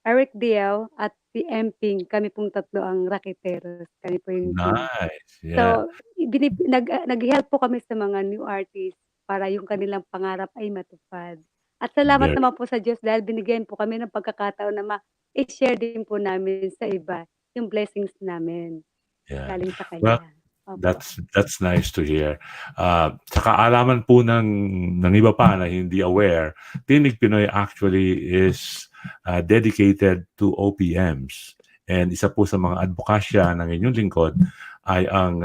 Eric Diao at si Emping. Kami pong tatlo ang Raketeros. Kami po yung team. Nice. So, Yeah. nag-help po kami sa mga new artists para yung kanilang pangarap ay matupad. At salamat Very- naman po sa Diyos dahil binigyan po kami ng pagkakataon na ma-share din po namin sa iba yung blessings namin Yeah. galing sa Well, Kanya. Opo. that's nice to hear. Sa kaalaman po ng iba pa na hindi aware, Tinig Pinoy actually is dedicated to OPMs. And isa po sa mga advokasya ng inyong lingkod ay ang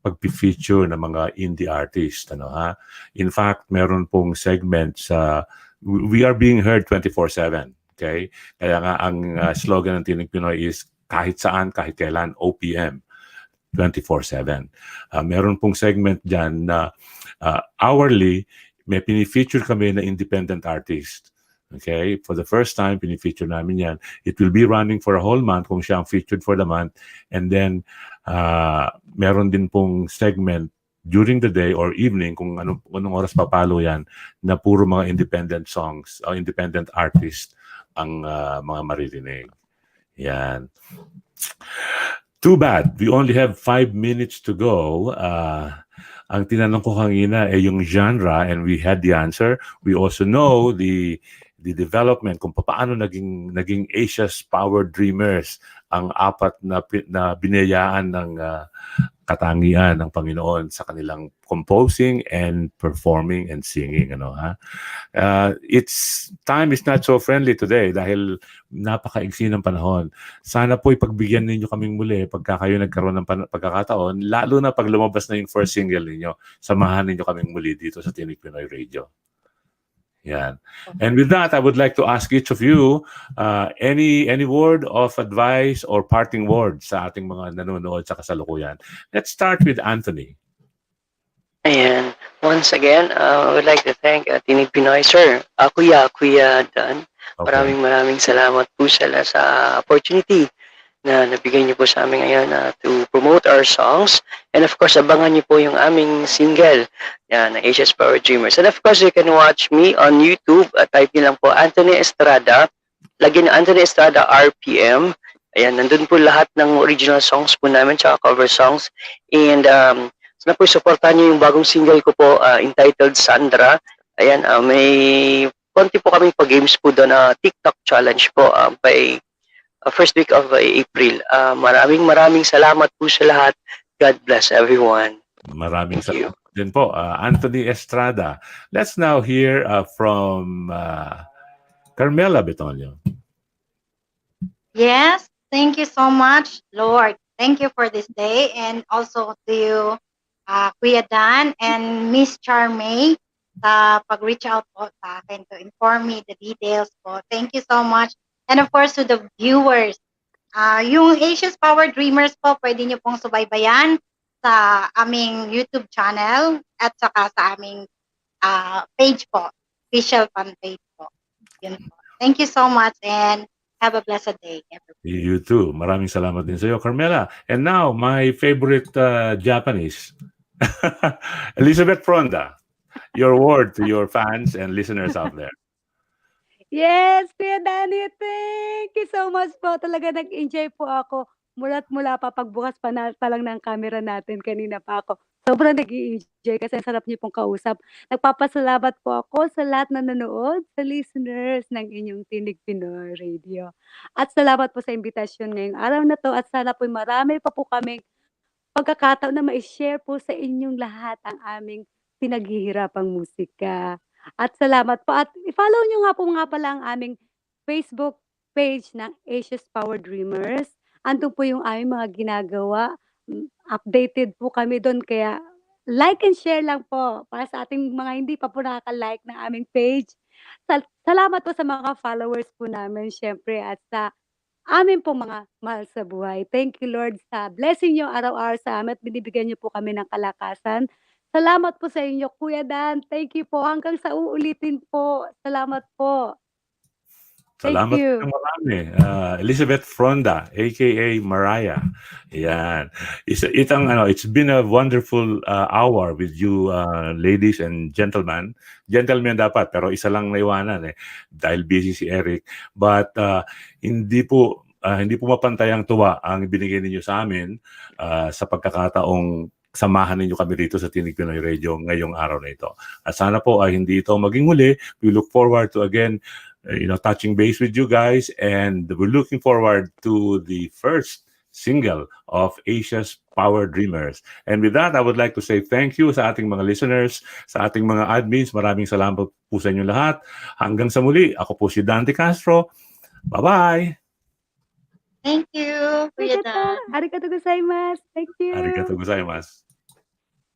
pag-feature ng mga indie artist. In fact, meron pong segment sa we are being heard 24/7. Okay? Kaya nga ang slogan ng Tinig Pinoy is kahit saan, kahit kailan, OPM. 24/7. Meron pong segment dyan na hourly, may pinifeature kami na independent artist. Okay? For the first time, pinifeature namin yan. It will be running for a whole month kung siya ang featured for the month. And then, meron din pong segment during the day or evening, kung anong oras papalo yan, na puro mga independent songs o independent artist ang mga maririnig. Yan. Too bad. We only have 5 minutes to go. Ang tinanong ko kanina ay yung genre and we had the answer. We also know the development kung paano naging Asia's Power Dreamers ang apat na binayaan ng katangian ng Panginoon sa kanilang composing and performing and singing. It's time is not so friendly today dahil napakaigsi ng panahon. Sana po ipagbigyan ninyo kaming muli pagka kayo nagkaroon ng pagkakataon, lalo na pag lumabas na yung first single ninyo, samahan ninyo kaming muli dito sa Tinig Pinoy Radio. Yan. And with that, I would like to ask each of you any word of advice or parting words sa ating mga nanonood sa kasalukuyan. Let's start with Anthony. Ayan. Once again, I would like to thank Tinig Pinoy, sir. Kuya Dan. Okay. Maraming salamat po sa opportunity na nabigay niyo po sa amin ngayon to promote our songs. And of course, abangan niyo po yung aming single na Asia's Power Dreamers. And of course, you can watch me on YouTube. Type niyo lang po Anthony Estrada. Lagyan Anthony Estrada RPM. Ayan, nandun po lahat ng original songs po namin tsaka cover songs. And sana po supportahan niyo yung bagong single ko po entitled Sandra. Ayan, may konti po kaming pa-games po doon TikTok challenge po by first week of April. Maraming salamat po sa lahat. God bless everyone. Maraming Thank you. salamat din po. Anthony Estrada. Let's now hear from Carmela Betonio. Yes, thank you so much, Lord. Thank you for this day, and also to you, Kuya Dan and Miss Charmaine, sa pag-reach out po sa akin to inform me the details po. Thank you so much. And of course, to the viewers, yung Asia's Power Dreamers po, pwede nyo pong subaybayan sa aming YouTube channel at saka sa aming page po, official fan page po. Yun po. Thank you so much and have a blessed day, everybody. You too. Maraming salamat din sa iyo, Carmela. And now, my favorite Japanese, Elizabeth Fronda. Your word to your fans and listeners out there. Yes, Kuya Danny, thank you so much po. Talaga nag-enjoy po ako. Mula't mula pa pagbukas pa lang ng camera natin kanina pa ako. Sobrang nag-i-enjoy kasi ang sarap niyo pong kausap. Nagpapasalamat po ako sa lahat na nanood, sa listeners ng inyong Tinig Pinoy Radio. At salamat po sa imbitasyon ngayong araw na to at sana po marami pa po kaming pagkakataon na ma-share po sa inyong lahat ang aming pinaghihirapang musika. At salamat po. At i-follow nyo nga pala ang aming Facebook page ng Asia's Power Dreamers. Andun po yung aming mga ginagawa. Updated po kami doon. Kaya like and share lang po para sa ating mga hindi pa po nakaka-like ng aming page. Salamat po sa mga followers po namin, syempre, at sa amin po mga mahal sa buhay. Thank you, Lord, sa blessing nyo araw-araw sa amin at binibigyan nyo po kami ng kalakasan. Salamat po sa inyo, Kuya Dan. Thank you po. Hanggang sa uulitin po. Salamat po. Thank Salamat you. ng marami. Elizabeth Fronda, aka Mariah. Yan. It's been a wonderful hour with you ladies and gentlemen. Gentlemen dapat, pero isa lang naiwanan dahil busy si Eric. But hindi po mapantay ang tuwa ang binigay ninyo sa amin sa pagkakataong samahan ninyo kami dito sa Tinig Pinoy Radio ngayong araw na ito. At sana po ay hindi ito maging huli. We look forward to again, touching base with you guys, and we're looking forward to the first single of Asia's Power Dreamers. And with that, I would like to say thank you sa ating mga listeners, sa ating mga admins. Maraming salamat po sa inyo lahat. Hanggang sa muli, ako po si Dante Castro. Bye-bye! Thank you, Kuya Dan. Arigatou gozaimasu. Thank you. Arigatou gozaimasu.